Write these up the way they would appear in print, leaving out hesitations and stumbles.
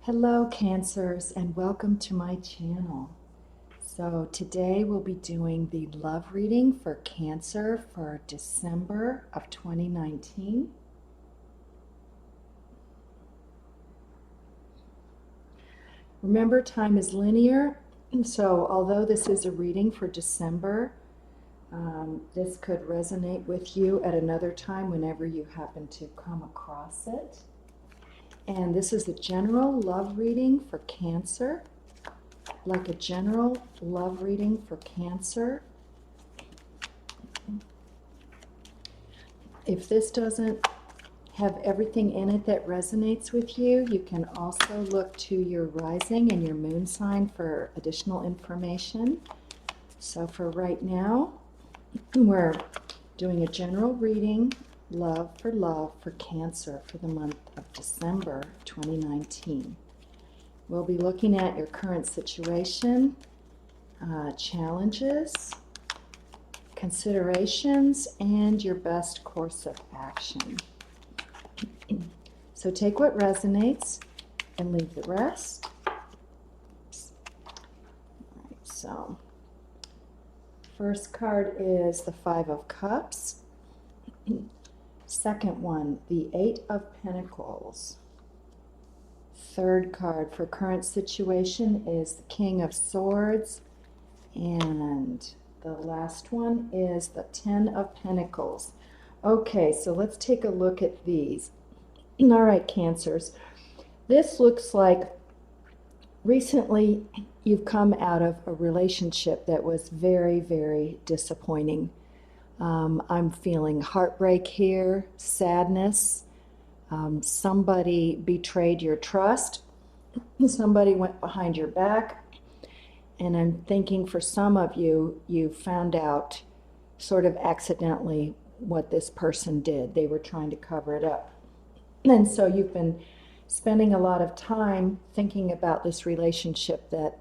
Hello Cancers and welcome to my channel. So today we'll be doing the love reading for Cancer for December of 2019. Remember, time is linear, and so although this is a reading for December, this could resonate with you at another time whenever you happen to come across it. And this is a general love reading for Cancer, like a general love reading for Cancer. If this doesn't have everything in it that resonates with you, you can also look to your rising and your moon sign for additional information. So for right now, we're doing a general reading, love for Cancer for the month of December 2019. We'll be looking at your current situation, challenges, considerations, and your best course of action. So take what resonates and leave the rest. All right, so first card is the Five of Cups. Second one, the Eight of Pentacles. Third card for current situation is the King of Swords. And the last one is the Ten of Pentacles. Okay, so let's take a look at these. All right, Cancers. This looks like recently you've come out of a relationship that was very, very disappointing. I'm feeling heartbreak here, sadness. Somebody betrayed your trust. Somebody went behind your back. And I'm thinking for some of you, you found out sort of accidentally what this person did. They were trying to cover it up. And so you've been spending a lot of time thinking about this relationship that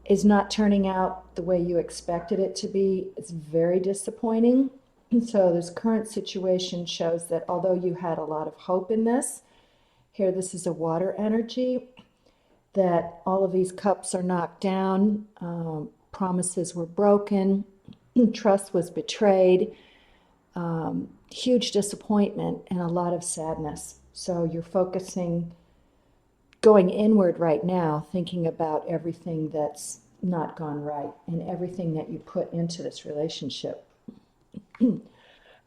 is not turning out the way you expected it to be. It's very disappointing. And so this current situation shows that although you had a lot of hope in this, here this is a water energy, that all of these cups are knocked down, promises were broken, trust was betrayed, huge disappointment and a lot of sadness. So you're focusing, going inward right now, thinking about everything that's not gone right and everything that you put into this relationship.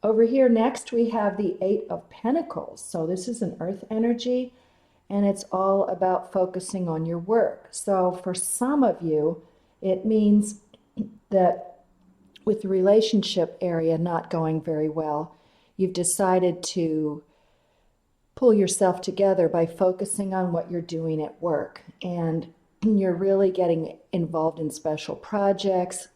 Over here next we have the Eight of Pentacles. So this is an earth energy and it's all about focusing on your work. So for some of you, it means that with the relationship area not going very well, you've decided to pull yourself together by focusing on what you're doing at work. And you're really getting involved in special projects,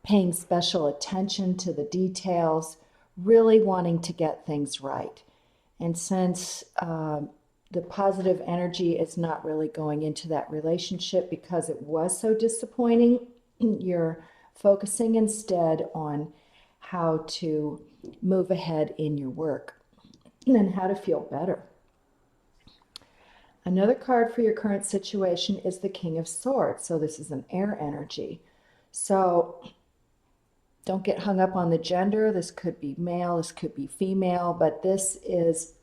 paying special attention to the details, really wanting to get things right. And since the positive energy is not really going into that relationship because it was so disappointing, you're focusing instead on how to move ahead in your work and how to feel better. Another card for your current situation is the King of Swords. So this is an air energy. So don't get hung up on the gender. This could be male, this could be female, but this is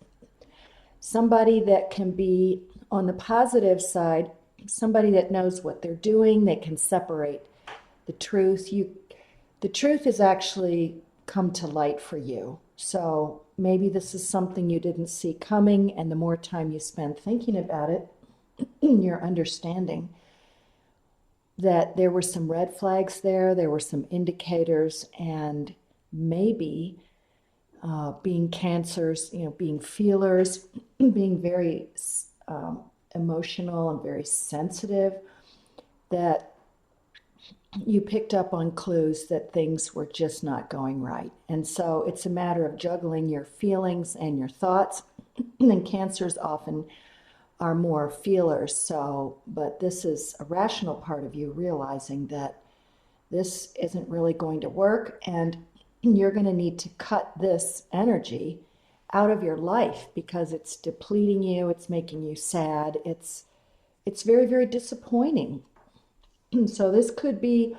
somebody that can be, on the positive side, somebody that knows what they're doing. They can separate the truth. The truth has actually come to light for you. So maybe this is something you didn't see coming, and the more time you spend thinking about it, you're understanding that there were some red flags there were some indicators, and maybe being Cancers, being feelers, being very emotional and very sensitive, that you picked up on clues that things were just not going right. And so it's a matter of juggling your feelings and your thoughts. And Cancers often are more feelers. So, but this is a rational part of you realizing that this isn't really going to work, and you're going to need to cut this energy out of your life because it's depleting you, it's making you sad, it's very, very disappointing. So this could be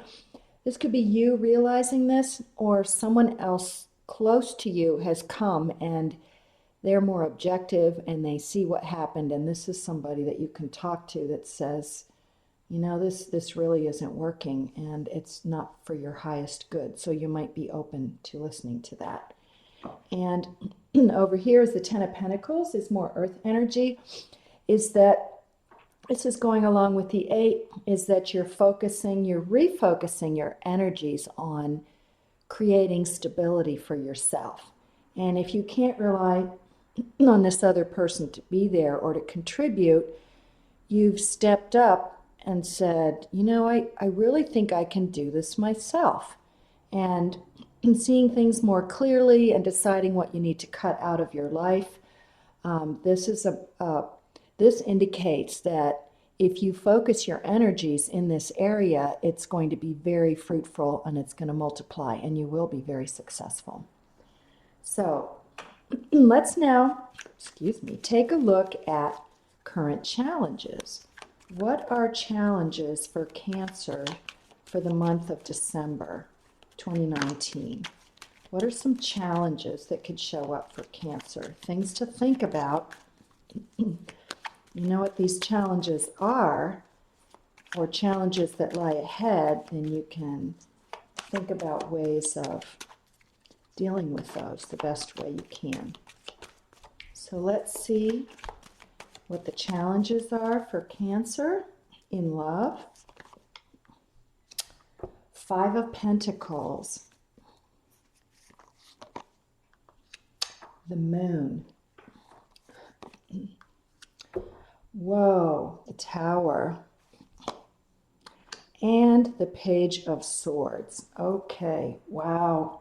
you realizing this, or someone else close to you has come and they're more objective and they see what happened, and this is somebody that you can talk to that says, this really isn't working and it's not for your highest good. So you might be open to listening to that. And over here is the Ten of Pentacles, is more earth energy, is that this is going along with the 8, is that you're refocusing your energies on creating stability for yourself. And if you can't rely on this other person to be there or to contribute, you've stepped up and said, I really think I can do this myself. And seeing things more clearly and deciding what you need to cut out of your life. This indicates that if you focus your energies in this area, it's going to be very fruitful and it's going to multiply and you will be very successful. So let's now, take a look at current challenges. What are challenges for Cancer for the month of December 2019? What are some challenges that could show up for Cancer? Things to think about. You know what these challenges are, or challenges that lie ahead, then you can think about ways of dealing with those the best way you can. So let's see what the challenges are for Cancer in love. 5 of Pentacles. The Moon. Whoa, the Tower. And the Page of Swords. Okay, wow.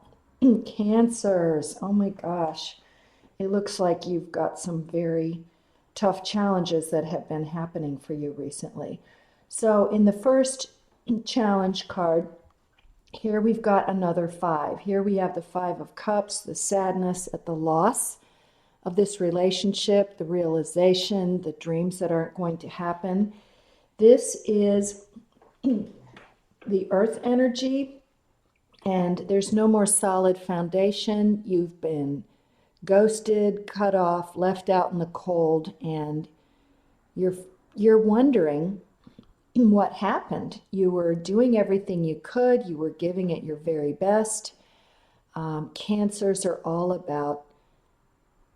Cancers, oh my gosh. It looks like you've got some very tough challenges that have been happening for you recently. So in the first challenge card, here we've got another 5. Here we have the 5 of Cups, the sadness at the loss of this relationship, the realization, the dreams that aren't going to happen. This is the earth energy, and there's no more solid foundation. You've been ghosted, cut off, left out in the cold, and you're wondering what happened. You were doing everything you could. You were giving it your very best. Cancers are all about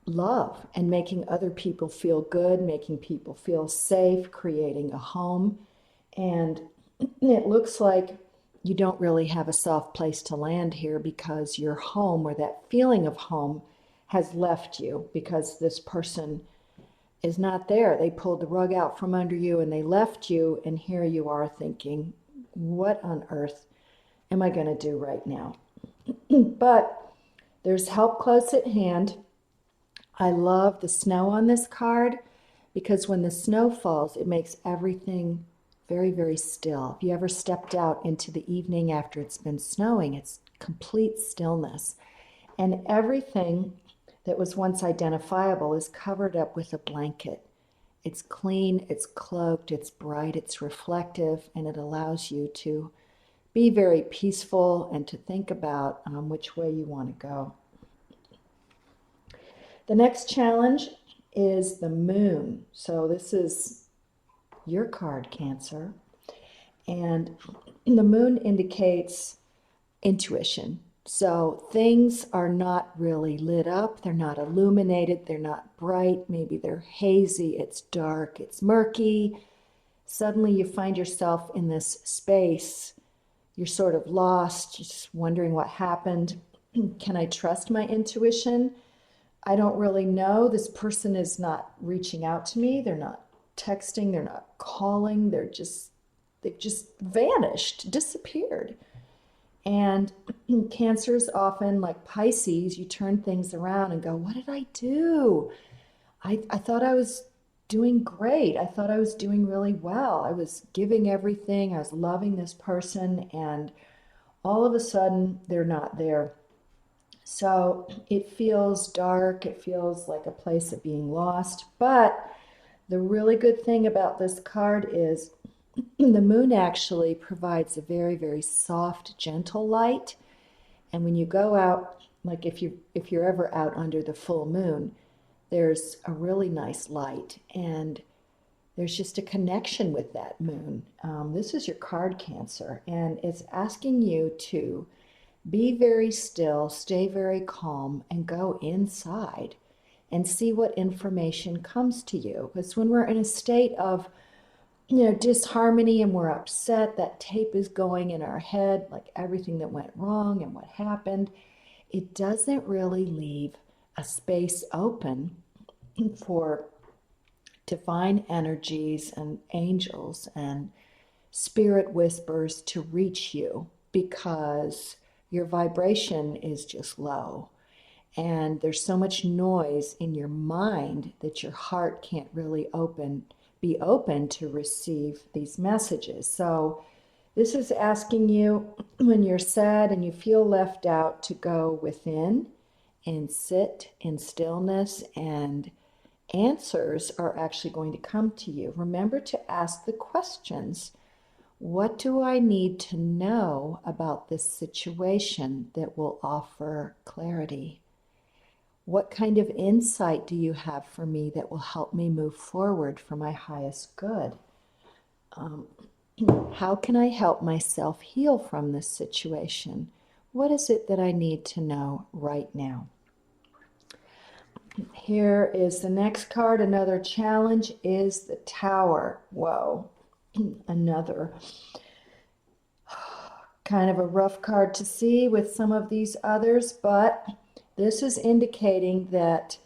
love and making other people feel good, making people feel safe, creating a home. And it looks like you don't really have a soft place to land here because your home, or that feeling of home, has left you because this person is not there. They pulled the rug out from under you and they left you, and here you are thinking, what on earth am I going to do right now? But there's help close at hand. I love the snow on this card because when the snow falls, it makes everything very, very still. If you ever stepped out into the evening after it's been snowing, it's complete stillness. And everything that was once identifiable is covered up with a blanket. It's clean, it's cloaked, it's bright, it's reflective, and it allows you to be very peaceful and to think about which way you want to go. The next challenge is the Moon. So this is your card, Cancer. And the Moon indicates intuition. So things are not really lit up. They're not illuminated. They're not bright. Maybe they're hazy. It's dark. It's murky. Suddenly you find yourself in this space. You're sort of lost, just wondering what happened. Can I trust my intuition? I don't really know. This person is not reaching out to me. They're not texting. They're not calling. They've just vanished, disappeared. And Cancer is often like Pisces. You turn things around and go, what did I do? I thought I was doing great. I thought I was doing really well. I was giving everything. I was loving this person. And all of a sudden, they're not there. So it feels dark, it feels like a place of being lost. But the really good thing about this card is the moon actually provides a very, very soft, gentle light. And when you go out, like if you're ever out under the full moon, there's a really nice light, and there's just a connection with that moon. This is your card, Cancer, and it's asking you to be very still, stay very calm, and go inside and see what information comes to you. Because when we're in a state of disharmony and we're upset, that tape is going in our head, like everything that went wrong and what happened. It doesn't really leave a space open for divine energies and angels and spirit whispers to reach you, because your vibration is just low. And there's so much noise in your mind that your heart can't really be open to receive these messages. So this is asking you, when you're sad and you feel left out, to go within and sit in stillness, and answers are actually going to come to you. Remember to ask the questions. What do I need to know about this situation that will offer clarity? What kind of insight do you have for me that will help me move forward for my highest good? How can I help myself heal from this situation? What is it that I need to know right now? Here is the next card. Another challenge is the Tower. Whoa, another kind of a rough card to see with some of these others, but this is indicating that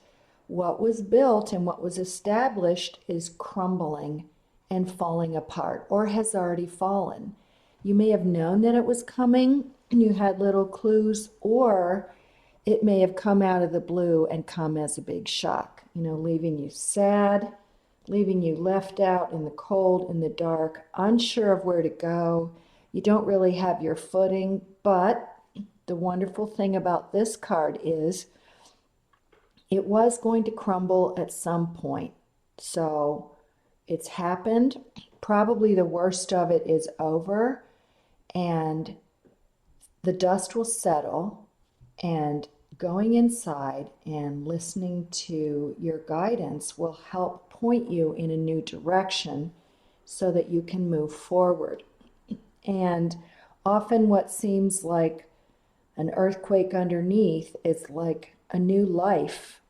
what was built and what was established is crumbling and falling apart, or has already fallen. You may have known that it was coming and you had little clues, or it may have come out of the blue and come as a big shock, leaving you sad, leaving you left out in the cold, in the dark, unsure of where to go. You don't really have your footing, but the wonderful thing about this card is it was going to crumble at some point. So it's happened. Probably the worst of it is over, and the dust will settle, and going inside and listening to your guidance will help point you in a new direction so that you can move forward. And often what seems like an earthquake underneath is like a new life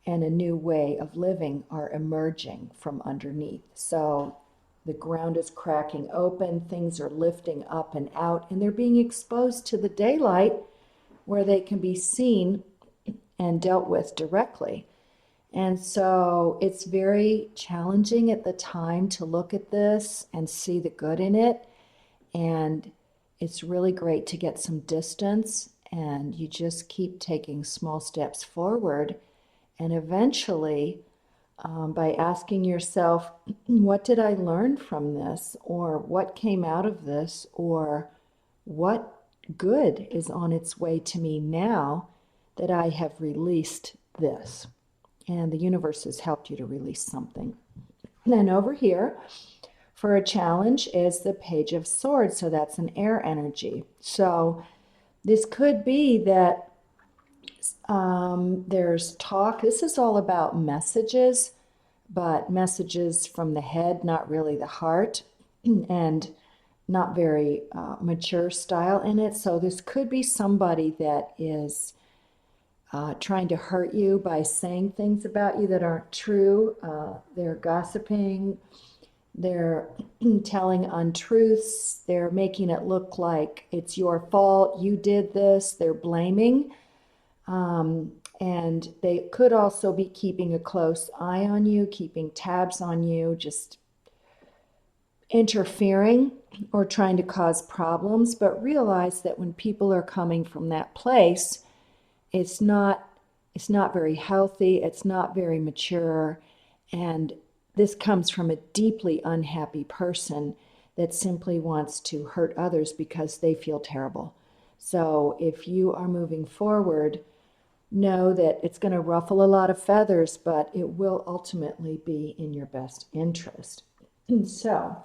and a new way of living are emerging from underneath. So the ground is cracking open, things are lifting up and out, and they're being exposed to the daylight where they can be seen and dealt with directly. And so it's very challenging at the time to look at this and see the good in it. And it's really great to get some distance, and you just keep taking small steps forward. And eventually, by asking yourself, what did I learn from this? Or what came out of this? Or what good is on its way to me now that I have released this? And the universe has helped you to release something. And then over here, for a challenge, is the Page of Swords. So that's an air energy. So this could be that there's talk. This is all about messages, but messages from the head, not really the heart, and not very mature style in it. So this could be somebody that is trying to hurt you by saying things about you that aren't true. They're gossiping. They're telling untruths. They're making it look like it's your fault. You did this. They're blaming. And they could also be keeping a close eye on you, keeping tabs on you, just interfering or trying to cause problems. But realize that when people are coming from that place, it's not very healthy. It's not very mature. And this comes from a deeply unhappy person that simply wants to hurt others because they feel terrible. So if you are moving forward, know that it's going to ruffle a lot of feathers, but it will ultimately be in your best interest. So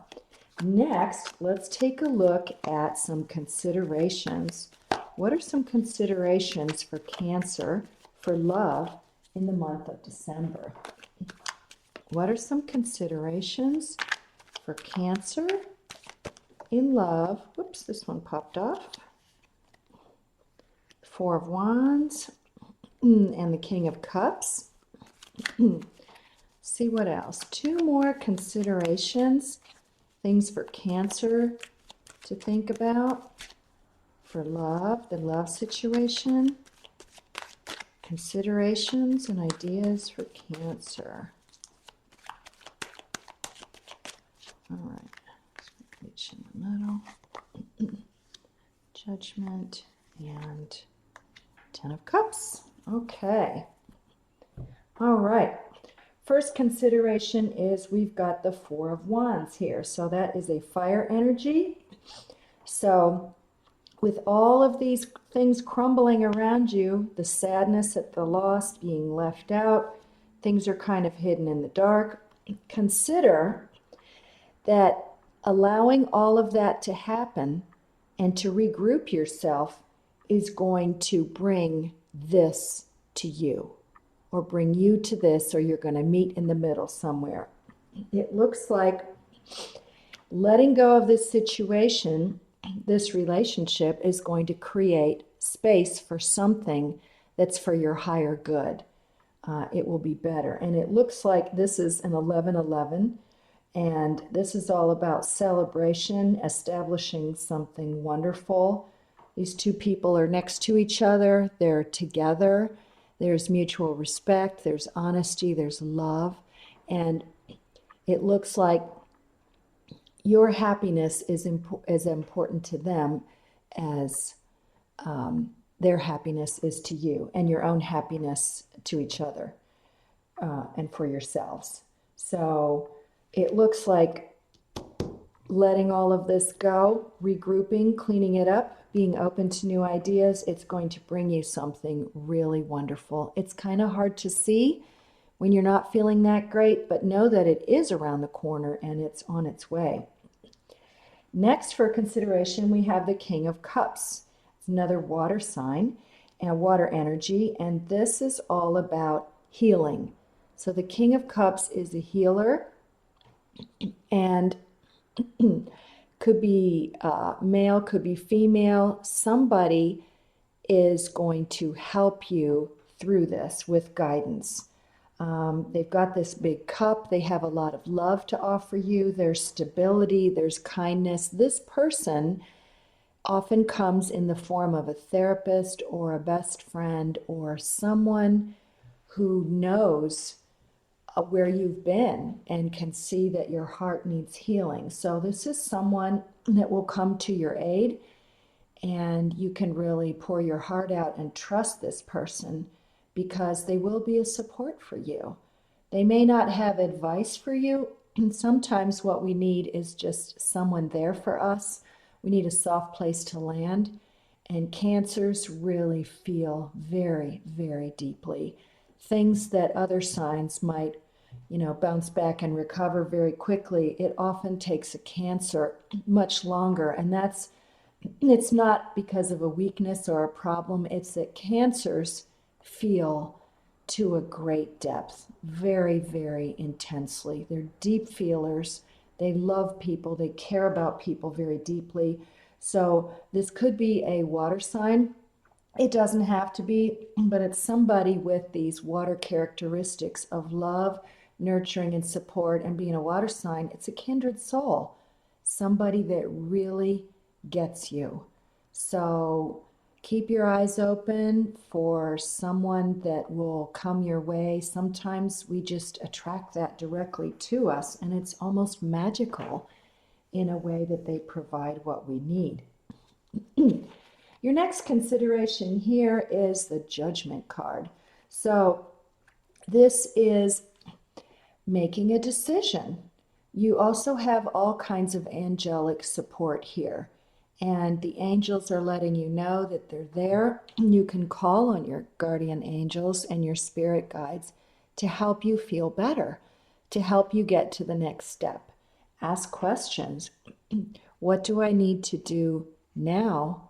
next, let's take a look at some considerations. What are some considerations for Cancer for love in the month of December? What are some considerations for Cancer in love? Whoops, this one popped off. Four of Wands and the King of Cups. See what else? Two more considerations, things for Cancer to think about for love, the love situation. Considerations and ideas for Cancer. All right, reach in the middle. Judgment and Ten of Cups. Okay. All right. First consideration is we've got the Four of Wands here. So that is a fire energy. So with all of these things crumbling around you, the sadness at the loss, being left out, things are kind of hidden in the dark. Consider that allowing all of that to happen and to regroup yourself is going to bring this to you, or bring you to this, or you're going to meet in the middle somewhere. It looks like letting go of this situation, this relationship, is going to create space for something that's for your higher good. It will be better. And it looks like this is an 11-11. And this is all about celebration, establishing something wonderful. These two people are next to each other. They're together. There's mutual respect. There's honesty. There's love. And it looks like your happiness is as important to them as their happiness is to you, and your own happiness to each other and for yourselves. So it looks like letting all of this go, regrouping, cleaning it up, being open to new ideas, it's going to bring you something really wonderful. It's kind of hard to see when you're not feeling that great, but know that it is around the corner and it's on its way. Next, for consideration, we have the King of Cups. It's another water sign and water energy, and this is all about healing. So the King of Cups is a healer, and could be male, could be female. Somebody is going to help you through this with guidance. They've got this big cup. They have a lot of love to offer you. There's stability. There's kindness. This person often comes in the form of a therapist or a best friend or someone who knows where you've been and can see that your heart needs healing. So this is someone that will come to your aid, and you can really pour your heart out and trust this person, because they will be a support for you. They may not have advice for you, and sometimes what we need is just someone there for us. We need a soft place to land, and Cancers really feel very, very deeply. Things that other signs might, bounce back and recover very quickly, it often takes a Cancer much longer, and it's not because of a weakness or a problem. It's that Cancers feel to a great depth, very, very intensely. They're deep feelers. They love people. They care about people very deeply. So this could be a water sign. It doesn't have to be, but it's somebody with these water characteristics of love, nurturing, and support. And being a water sign, it's a kindred soul, somebody that really gets you. So keep your eyes open for someone that will come your way. Sometimes we just attract that directly to us, and it's almost magical in a way that they provide what we need. Your next consideration here is the Judgment card. So this is making a decision. You also have all kinds of angelic support here. And the angels are letting you know that they're there. You can call on your guardian angels and your spirit guides to help you feel better, to help you get to the next step. Ask questions. What do I need to do now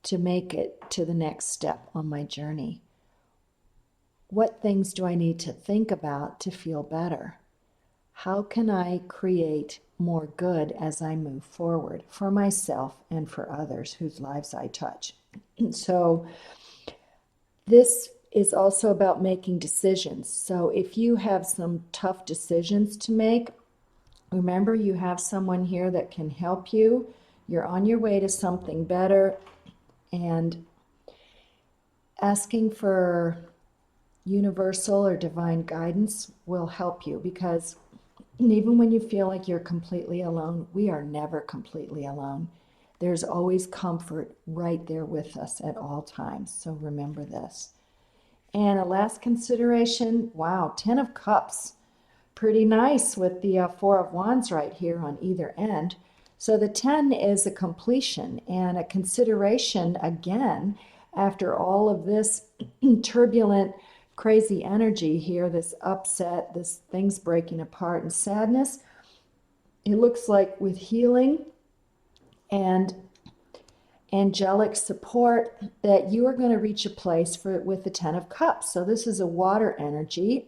to make it to the next step on my journey? What things do I need to think about to feel better? How can I create more good as I move forward for myself and for others whose lives I touch? So this is also about making decisions. So if you have some tough decisions to make, remember you have someone here that can help you. You're on your way to something better, and asking for universal or divine guidance will help you, because even when you feel like you're completely alone, we are never completely alone. There's always comfort right there with us at all times. So remember this. And a last consideration, wow, 10 of Cups. Pretty nice with the 4 of Wands right here on either end. So the 10 is a completion and a consideration again after all of this turbulent, crazy energy here, this upset, this things breaking apart and sadness. It looks like with healing and angelic support that you are going to reach a place with the 10 of Cups. So this is a water energy.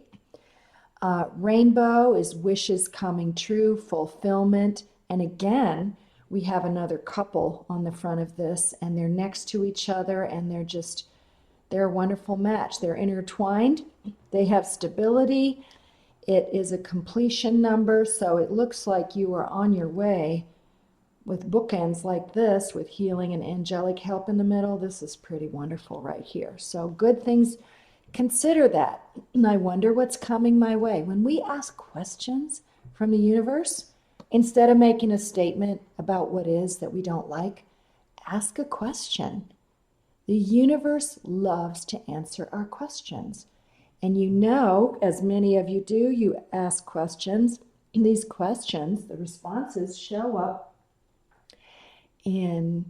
Rainbow is wishes coming true, fulfillment. And again, we have another couple on the front of this, and they're next to each other, and they're a wonderful match. They're intertwined. They have stability. It is a completion number, so it looks like you are on your way with bookends like this, with healing and angelic help in the middle. This is pretty wonderful right here. So good things. Consider that. And I wonder what's coming my way. When we ask questions from the universe, instead of making a statement about what is that we don't like, ask a question. The universe loves to answer our questions. And you know, as many of you do, you ask questions. And these questions, the responses show up in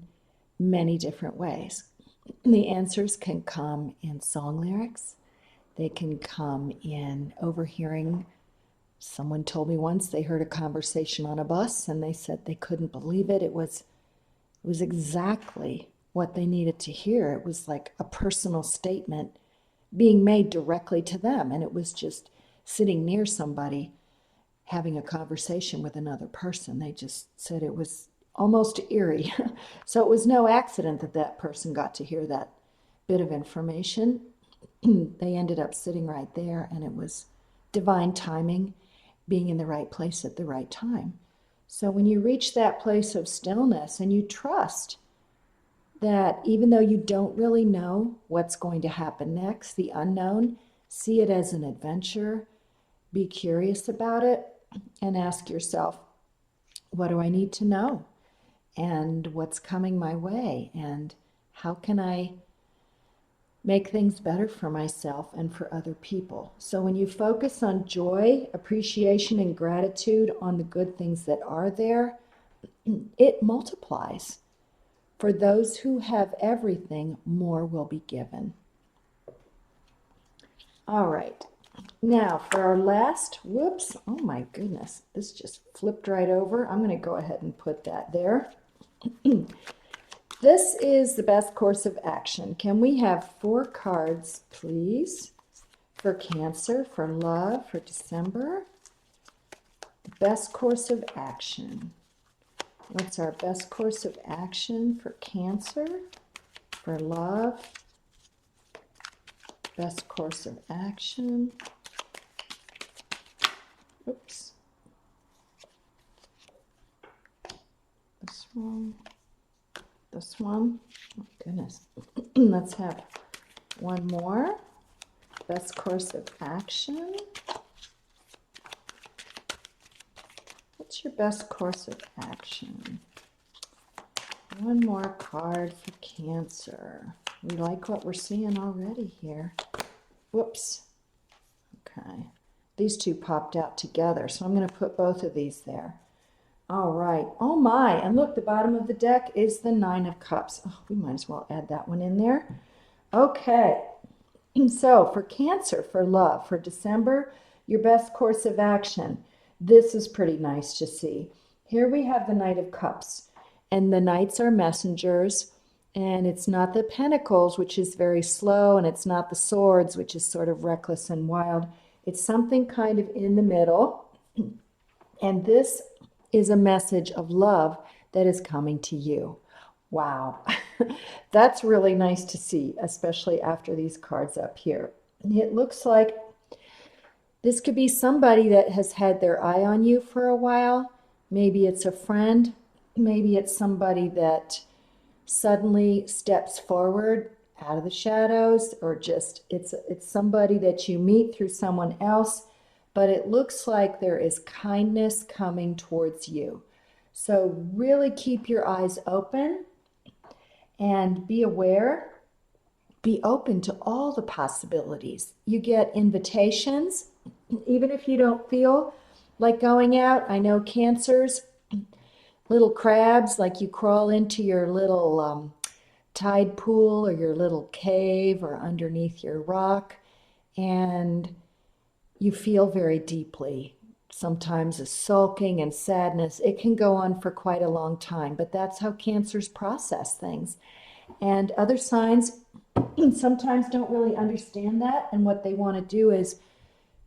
many different ways. The answers can come in song lyrics. They can come in overhearing. Someone told me once they heard a conversation on a bus and they said they couldn't believe it. It was exactly what they needed to hear. It was like a personal statement being made directly to them, and it was just sitting near somebody having a conversation with another person. They just said it was almost eerie. So it was no accident that that person got to hear that bit of information. They ended up sitting right there, and it was divine timing, being in the right place at the right time. So when you reach that place of stillness and you trust that even though you don't really know what's going to happen next, the unknown, see it as an adventure, be curious about it, and ask yourself, what do I need to know? And what's coming my way? And how can I make things better for myself and for other people? So when you focus on joy, appreciation, and gratitude on the good things that are there, it multiplies. For those who have everything, more will be given. All right. Now for our last, whoops, oh my goodness, this just flipped right over. I'm going to go ahead and put that there. This is the best course of action. Can we have 4 cards, please, for Cancer, for love, for December? The best course of action. What's our best course of action for Cancer, for love? Best course of action. Oops. This one. This one. Oh, goodness. Let's have one more. Best course of action. What's your best course of action? One more card for Cancer. We like what we're seeing already here. Whoops. Okay. These two popped out together, so I'm going to put both of these there. All right. Oh my. And look, the bottom of the deck is the Nine of Cups. Oh, we might as well add that one in there. Okay. So for Cancer, for love, for December, your best course of action. This is pretty nice to see. Here we have the Knight of Cups, and the Knights are messengers, and it's not the Pentacles, which is very slow, and it's not the Swords, which is sort of reckless and wild. It's something kind of in the middle, and this is a message of love that is coming to you. Wow, that's really nice to see, especially after these cards up here. It looks like this could be somebody that has had their eye on you for a while. Maybe it's a friend. Maybe it's somebody that suddenly steps forward out of the shadows, or just it's somebody that you meet through someone else, but it looks like there is kindness coming towards you. So really keep your eyes open and be aware. Be open to all the possibilities. You get invitations, even if you don't feel like going out. I know Cancers, little crabs, like you crawl into your little tide pool or your little cave or underneath your rock, and you feel very deeply. Sometimes a sulking and sadness. It can go on for quite a long time, but that's how Cancers process things. And other signs sometimes don't really understand that, and what they want to do is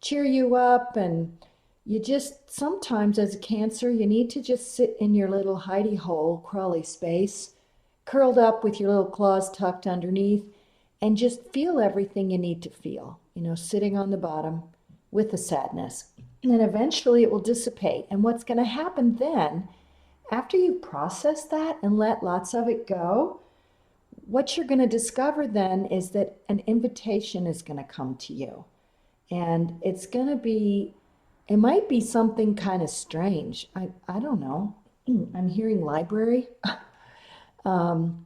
cheer you up, and you just sometimes as a Cancer you need to just sit in your little hidey hole crawly space, curled up with your little claws tucked underneath, and just feel everything you need to feel, sitting on the bottom with the sadness. And then eventually it will dissipate. And what's going to happen then, after you process that and let lots of it go, what you're going to discover then is that an invitation is going to come to you. And it's going to be, it might be something kind of strange. I don't know. I'm hearing library. But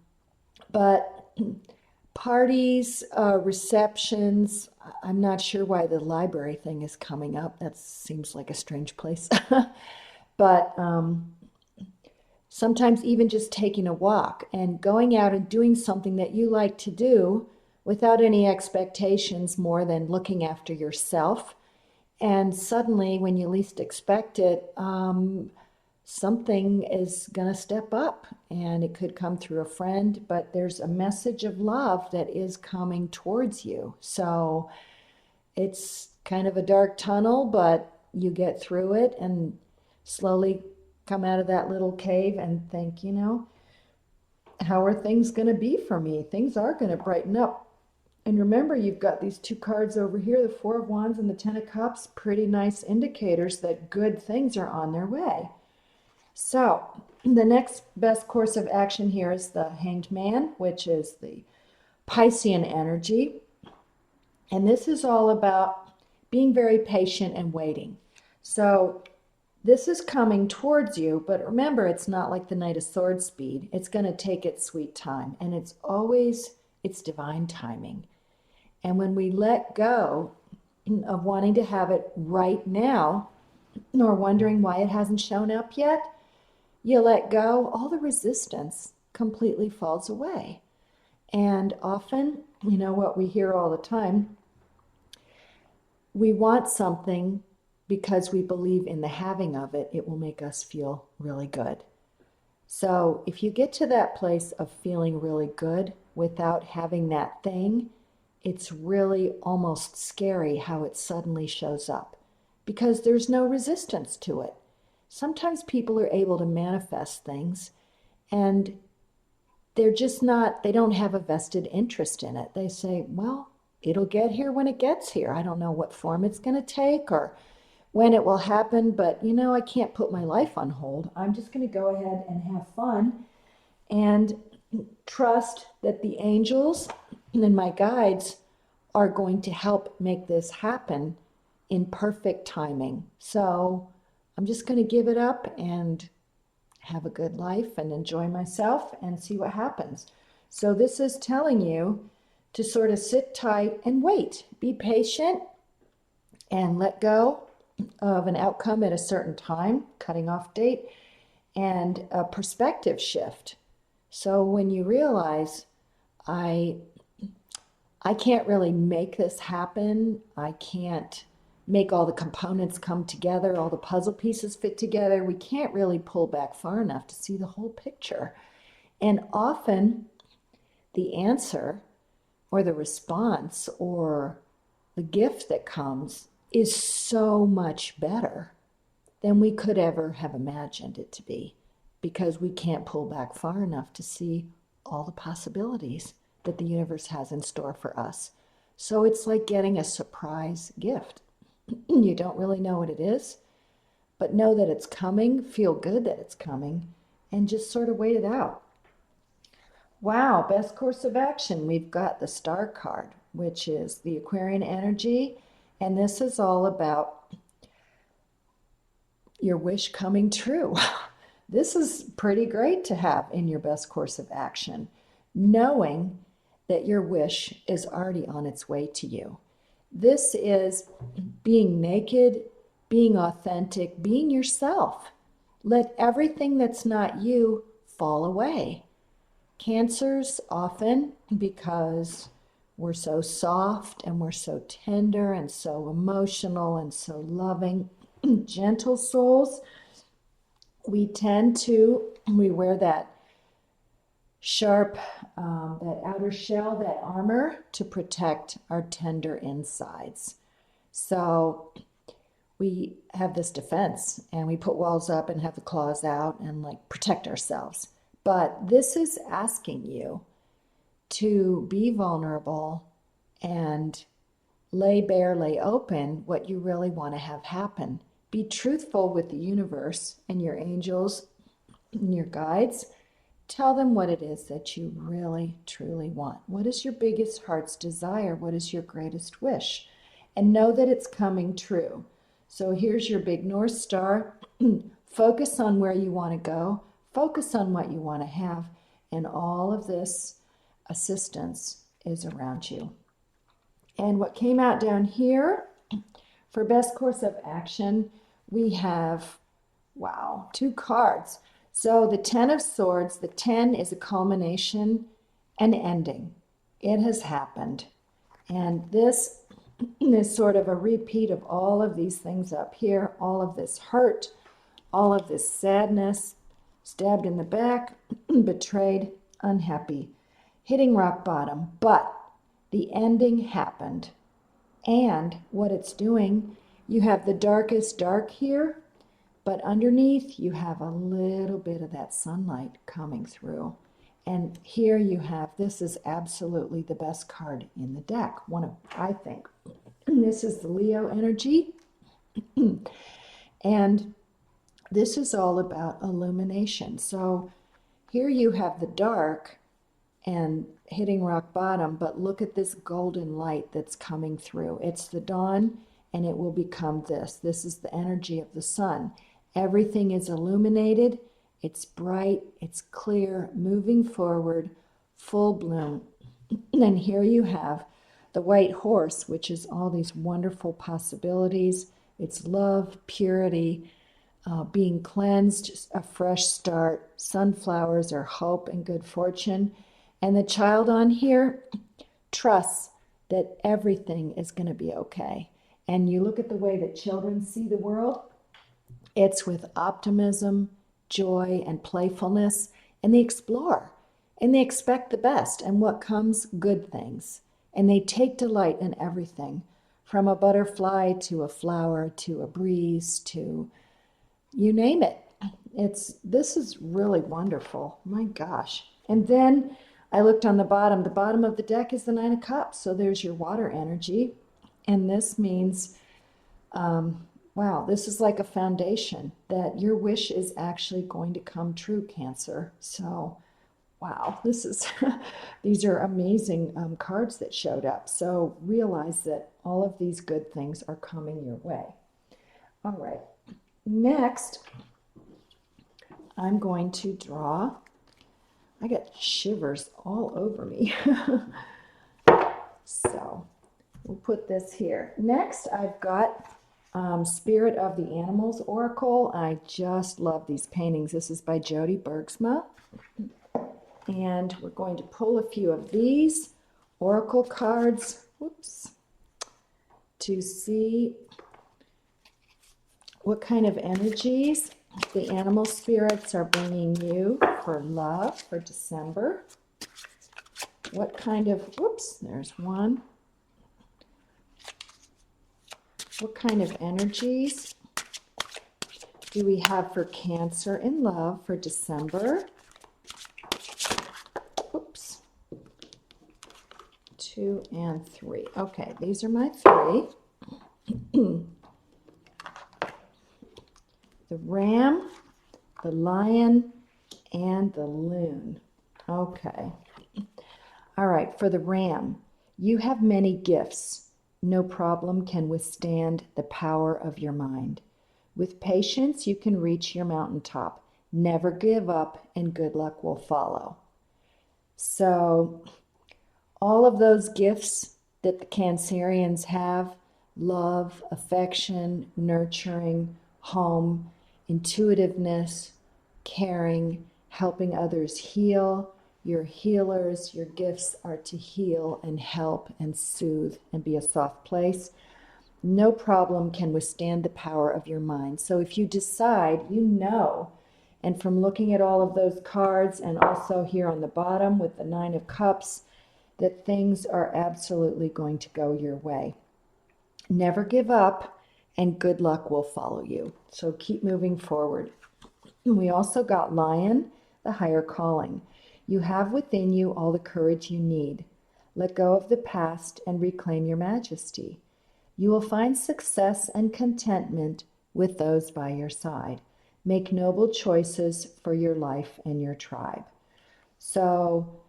parties, receptions, I'm not sure why the library thing is coming up. That seems like a strange place. But sometimes even just taking a walk and going out and doing something that you like to do without any expectations more than looking after yourself. And suddenly, when you least expect it, something is going to step up, and it could come through a friend, but there's a message of love that is coming towards you. So it's kind of a dark tunnel, but you get through it and slowly come out of that little cave and think, how are things going to be for me? Things are going to brighten up. And remember, you've got these two cards over here, the Four of Wands and the Ten of Cups, pretty nice indicators that good things are on their way. So the next best course of action here is the Hanged Man, which is the Piscean energy. And this is all about being very patient and waiting. So this is coming towards you, but remember, it's not like the Knight of Swords speed. It's going to take its sweet time, and it's divine timing. And when we let go of wanting to have it right now, or wondering why it hasn't shown up yet, you let go, all the resistance completely falls away. And often, what we hear all the time, we want something because we believe in the having of it, it will make us feel really good. So if you get to that place of feeling really good without having that thing, it's really almost scary how it suddenly shows up, because there's no resistance to it. Sometimes people are able to manifest things, and they're just not, they don't have a vested interest in it. They say, well, it'll get here when it gets here. I don't know what form it's going to take or when it will happen, but I can't put my life on hold. I'm just going to go ahead and have fun and trust that the angels and my guides are going to help make this happen in perfect timing. So I'm just going to give it up and have a good life and enjoy myself and see what happens. So this is telling you to sort of sit tight and wait. Be patient and let go of an outcome at a certain time, cutting off date, and a perspective shift. So when you realize, I can't really make this happen, I can't make all the components come together, all the puzzle pieces fit together, we can't really pull back far enough to see the whole picture. And often the answer or the response or the gift that comes is so much better than we could ever have imagined it to be, because we can't pull back far enough to see all the possibilities that the universe has in store for us. So it's like getting a surprise gift. You don't really know what it is, but know that it's coming, feel good that it's coming, and just sort of wait it out. Wow, best course of action. We've got the Star card, which is the Aquarian energy, and this is all about your wish coming true. This is pretty great to have in your best course of action, knowing that your wish is already on its way to you. This is being naked, being authentic, being yourself. Let everything that's not you fall away. Cancers often, because we're so soft and we're so tender and so emotional and so loving, gentle souls, we wear that sharp, that outer shell, that armor to protect our tender insides. So we have this defense and we put walls up and have the claws out and like protect ourselves. But this is asking you to be vulnerable and lay bare, lay open what you really want to have happen. Be truthful with the universe and your angels and your guides. Tell them what it is that you really, truly want. What is your biggest heart's desire? What is your greatest wish? And know that it's coming true. So here's your big North Star. Focus on where you want to go. Focus on what you want to have. And all of this assistance is around you. And what came out down here for best course of action, we have, wow, 2 cards. So the 10 of Swords, the 10 is a culmination and ending. It has happened. And this is sort of a repeat of all of these things up here, all of this hurt, all of this sadness, stabbed in the back, betrayed, unhappy, hitting rock bottom. But the ending happened. And what it's doing, you have the darkest dark here, but underneath you have a little bit of that sunlight coming through. And here you have, this is absolutely the best card in the deck, one of, I think. This is the Leo energy. And this is all about illumination. So here you have the dark and hitting rock bottom, but look at this golden light that's coming through. It's the dawn, and it will become this. This is the energy of the sun. Everything is illuminated. It's bright. It's clear, moving forward, full bloom. And here you have the white horse, which is all these wonderful possibilities. It's love, purity, being cleansed, a fresh start. Sunflowers are hope and good fortune. And the child on here trusts that everything is going to be okay. And you look at the way that children see the world, it's with optimism, joy, and playfulness, and they explore, and they expect the best, and what comes, good things. And they take delight in everything, from a butterfly to a flower to a breeze to you name it. This is really wonderful. My gosh. And then I looked on the bottom. The bottom of the deck is the 9 of Cups. So there's your water energy. And this means, wow, this is like a foundation that your wish is actually going to come true, Cancer. So, wow, these are amazing cards that showed up. So realize that all of these good things are coming your way. All right. Next, I'm going to draw. I got shivers all over me. So we'll put this here. Next, I've got Spirit of the Animals Oracle. I just love these paintings. This is by Jody Bergsma. And we're going to pull a few of these oracle cards, to see what kind of energies the animal spirits are bringing you for love for December. What kind of, there's one. What kind of energies do we have for Cancer in love for December? 2 and 3. Okay, these are my 3. The ram, the lion, and the loon. Okay. All right, for the ram, you have many gifts. No problem can withstand the power of your mind. With patience, you can reach your mountaintop. Never give up, and good luck will follow. So, all of those gifts that the Cancerians have, love, affection, nurturing, home, intuitiveness, caring, helping others heal. You're healers. Your gifts are to heal and help and soothe and be a soft place. No problem can withstand the power of your mind. So if you decide, and from looking at all of those cards and also here on the bottom with the 9 of Cups, that things are absolutely going to go your way. Never give up, and good luck will follow you. So keep moving forward. We also got Lion, the higher calling. You have within you all the courage you need. Let go of the past and reclaim your majesty. You will find success and contentment with those by your side. Make noble choices for your life and your tribe. So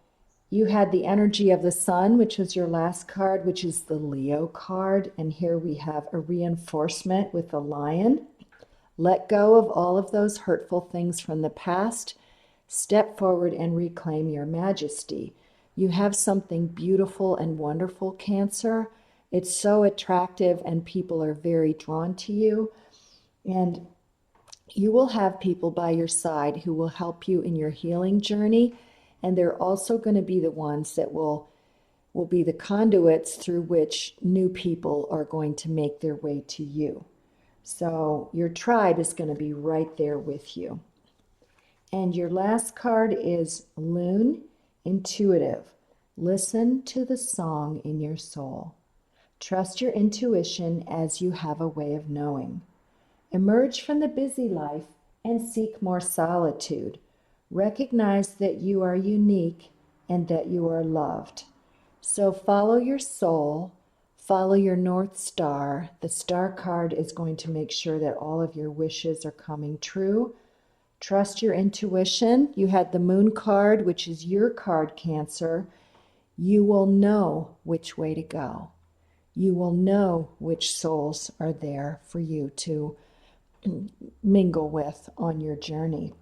you had the energy of the sun, which was your last card, which is the Leo card. And here we have a reinforcement with the lion. Let go of all of those hurtful things from the past. Step forward and reclaim your majesty. You have something beautiful and wonderful, Cancer. It's so attractive and people are very drawn to you. And you will have people by your side who will help you in your healing journey. And they're also going to be the ones that will be the conduits through which new people are going to make their way to you. So your tribe is going to be right there with you. And your last card is Loon, intuitive. Listen to the song in your soul. Trust your intuition as you have a way of knowing. Emerge from the busy life and seek more solitude. Recognize that you are unique and that you are loved. So follow your soul, follow your North Star. The star card is going to make sure that all of your wishes are coming true. Trust your intuition. You had the Moon card, which is your card, Cancer. You will know which way to go. You will know which souls are there for you to mingle with on your journey.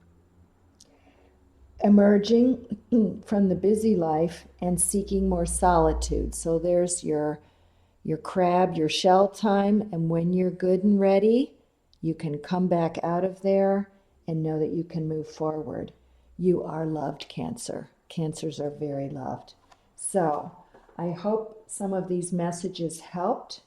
Emerging from the busy life and seeking more solitude. So there's your crab, your shell time, and when you're good and ready, you can come back out of there and know that you can move forward. You are loved, Cancer. Cancers are very loved. So I hope some of these messages helped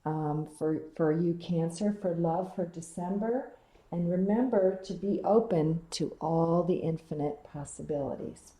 for you, Cancer, for love for December. And remember to be open to all the infinite possibilities.